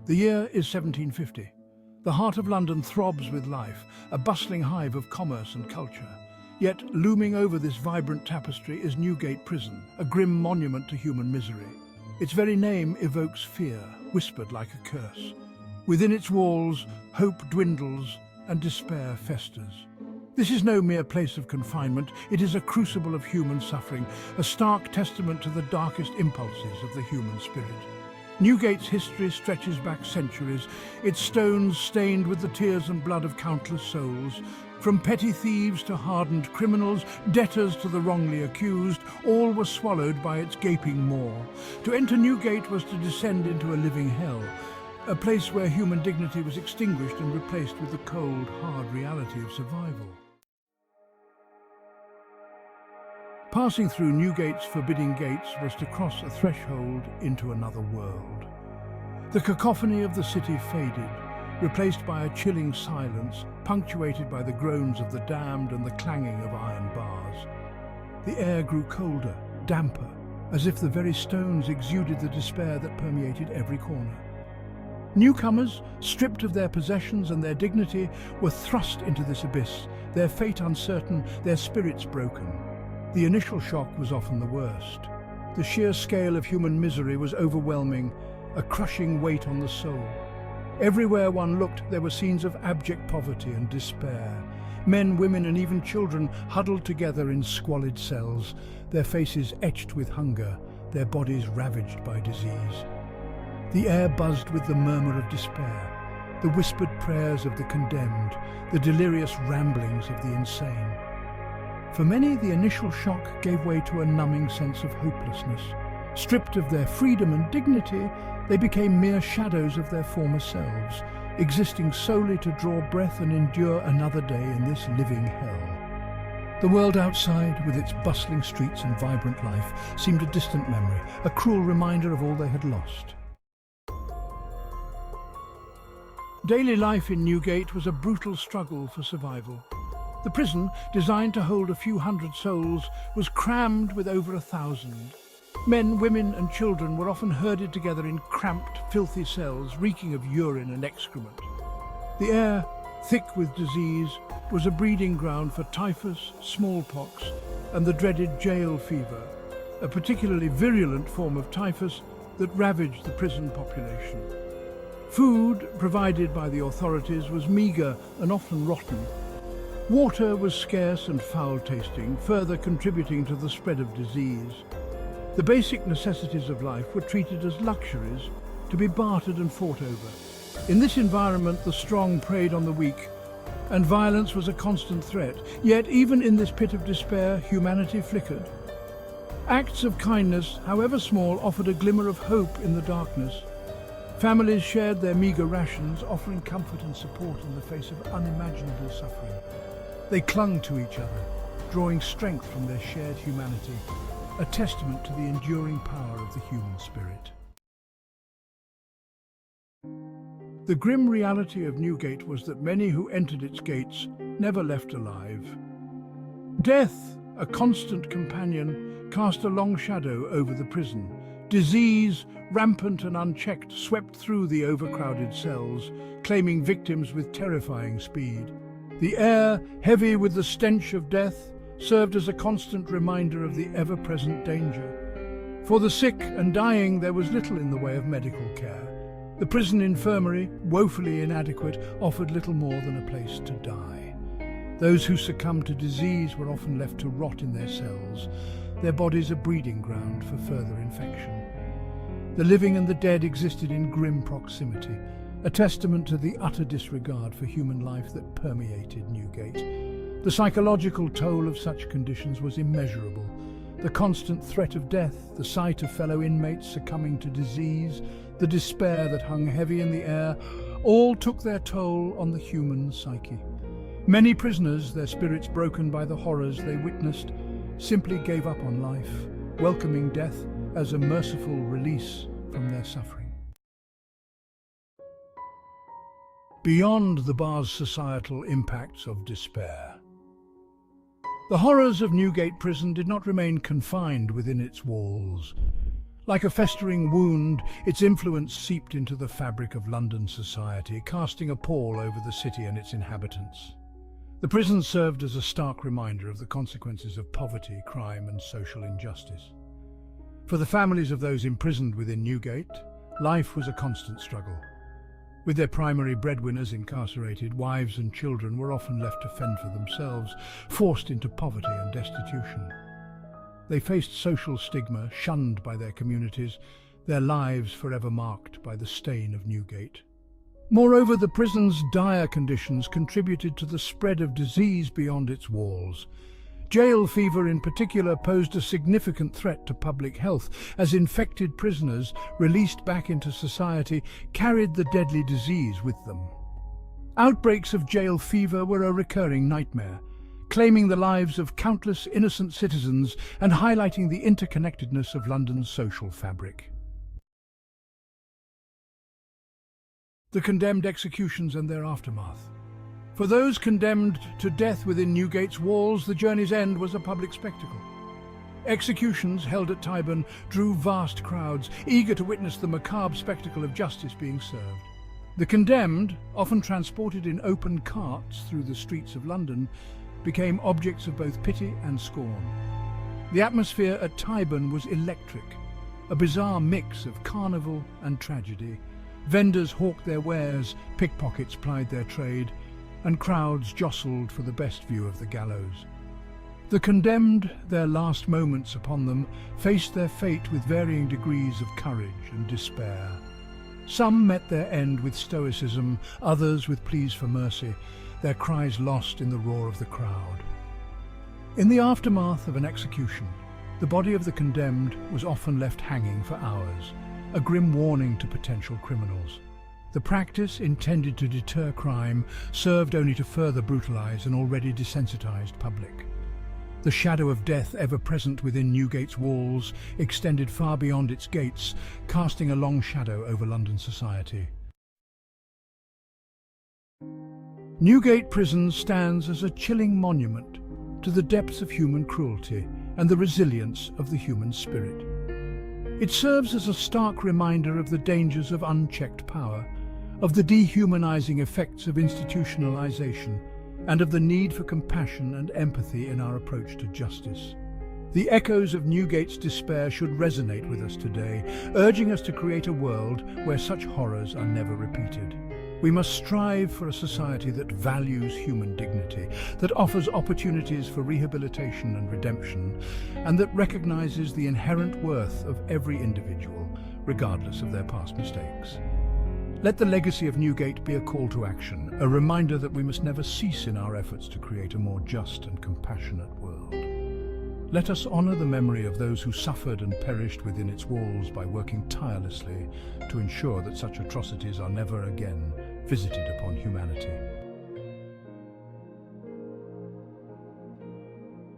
The year is 1750. The heart of London throbs with life, a bustling hive of commerce and culture. Yet looming over this vibrant tapestry is Newgate Prison, a grim monument to human misery. Its very name evokes fear, whispered like a curse. Within its walls, hope dwindles and despair festers. This is no mere place of confinement, it is a crucible of human suffering, a stark testament to the darkest impulses of the human spirit. Newgate's history stretches back centuries, its stones stained with the tears and blood of countless souls. From petty thieves to hardened criminals, debtors to the wrongly accused, all were swallowed by its gaping maw. To enter Newgate was to descend into a living hell, a place where human dignity was extinguished and replaced with the cold, hard reality of survival. Passing through Newgate's forbidding gates was to cross a threshold into another world. The cacophony of the city faded, replaced by a chilling silence, punctuated by the groans of the damned and the clanging of iron bars. The air grew colder, damper, as if the very stones exuded the despair that permeated every corner. Newcomers, stripped of their possessions and their dignity, were thrust into this abyss, their fate uncertain, their spirits broken. The initial shock was often the worst. The sheer scale of human misery was overwhelming, a crushing weight on the soul. Everywhere one looked, there were scenes of abject poverty and despair. Men, women, and even children huddled together in squalid cells, their faces etched with hunger, their bodies ravaged by disease. The air buzzed with the murmur of despair, the whispered prayers of the condemned, the delirious ramblings of the insane. For many, the initial shock gave way to a numbing sense of hopelessness. Stripped of their freedom and dignity, they became mere shadows of their former selves, existing solely to draw breath and endure another day in this living hell. The world outside, with its bustling streets and vibrant life, seemed a distant memory, a cruel reminder of all they had lost. Daily life in Newgate was a brutal struggle for survival. The prison, designed to hold a few hundred souls, was crammed with over 1,000. Men, women and children were often herded together in cramped, filthy cells, reeking of urine and excrement. The air, thick with disease, was a breeding ground for typhus, smallpox and the dreaded jail fever, a particularly virulent form of typhus that ravaged the prison population. Food, provided by the authorities, was meagre and often rotten. Water was scarce and foul-tasting, further contributing to the spread of disease. The basic necessities of life were treated as luxuries, to be bartered and fought over. In this environment, the strong preyed on the weak, and violence was a constant threat. Yet, even in this pit of despair, humanity flickered. Acts of kindness, however small, offered a glimmer of hope in the darkness. Families shared their meagre rations, offering comfort and support in the face of unimaginable suffering. They clung to each other, drawing strength from their shared humanity, a testament to the enduring power of the human spirit. The grim reality of Newgate was that many who entered its gates never left alive. Death, a constant companion, cast a long shadow over the prison. Disease, rampant and unchecked, swept through the overcrowded cells, claiming victims with terrifying speed. The air, heavy with the stench of death, served as a constant reminder of the ever-present danger. For the sick and dying, there was little in the way of medical care. The prison infirmary, woefully inadequate, offered little more than a place to die. Those who succumbed to disease were often left to rot in their cells, their bodies a breeding ground for further infection. The living and the dead existed in grim proximity, a testament to the utter disregard for human life that permeated Newgate. The psychological toll of such conditions was immeasurable. The constant threat of death, the sight of fellow inmates succumbing to disease, the despair that hung heavy in the air, all took their toll on the human psyche. Many prisoners, their spirits broken by the horrors they witnessed, simply gave up on life, welcoming death as a merciful release from their suffering. Beyond the bar's societal impacts of despair, the horrors of Newgate Prison did not remain confined within its walls. Like a festering wound, its influence seeped into the fabric of London society, casting a pall over the city and its inhabitants. The prison served as a stark reminder of the consequences of poverty, crime and social injustice. For the families of those imprisoned within Newgate, life was a constant struggle. With their primary breadwinners incarcerated, wives and children were often left to fend for themselves, forced into poverty and destitution. They faced social stigma, shunned by their communities, their lives forever marked by the stain of Newgate. Moreover, the prison's dire conditions contributed to the spread of disease beyond its walls. Jail fever in particular posed a significant threat to public health, as infected prisoners, released back into society, carried the deadly disease with them. Outbreaks of jail fever were a recurring nightmare, claiming the lives of countless innocent citizens and highlighting the interconnectedness of London's social fabric. The condemned executions and their aftermath. For those condemned to death within Newgate's walls, the journey's end was a public spectacle. Executions held at Tyburn drew vast crowds, eager to witness the macabre spectacle of justice being served. The condemned, often transported in open carts through the streets of London, became objects of both pity and scorn. The atmosphere at Tyburn was electric, a bizarre mix of carnival and tragedy. Vendors hawked their wares, pickpockets plied their trade, and crowds jostled for the best view of the gallows. The condemned, their last moments upon them, faced their fate with varying degrees of courage and despair. Some met their end with stoicism, others with pleas for mercy, their cries lost in the roar of the crowd. In the aftermath of an execution, the body of the condemned was often left hanging for hours, a grim warning to potential criminals. The practice, intended to deter crime, served only to further brutalize an already desensitized public. The shadow of death, ever present within Newgate's walls, extended far beyond its gates, casting a long shadow over London society. Newgate Prison stands as a chilling monument to the depths of human cruelty and the resilience of the human spirit. It serves as a stark reminder of the dangers of unchecked power, of the dehumanizing effects of institutionalization, and of the need for compassion and empathy in our approach to justice. The echoes of Newgate's despair should resonate with us today, urging us to create a world where such horrors are never repeated. We must strive for a society that values human dignity, that offers opportunities for rehabilitation and redemption, and that recognizes the inherent worth of every individual, regardless of their past mistakes. Let the legacy of Newgate be a call to action, a reminder that we must never cease in our efforts to create a more just and compassionate world. Let us honor the memory of those who suffered and perished within its walls by working tirelessly to ensure that such atrocities are never again visited upon humanity.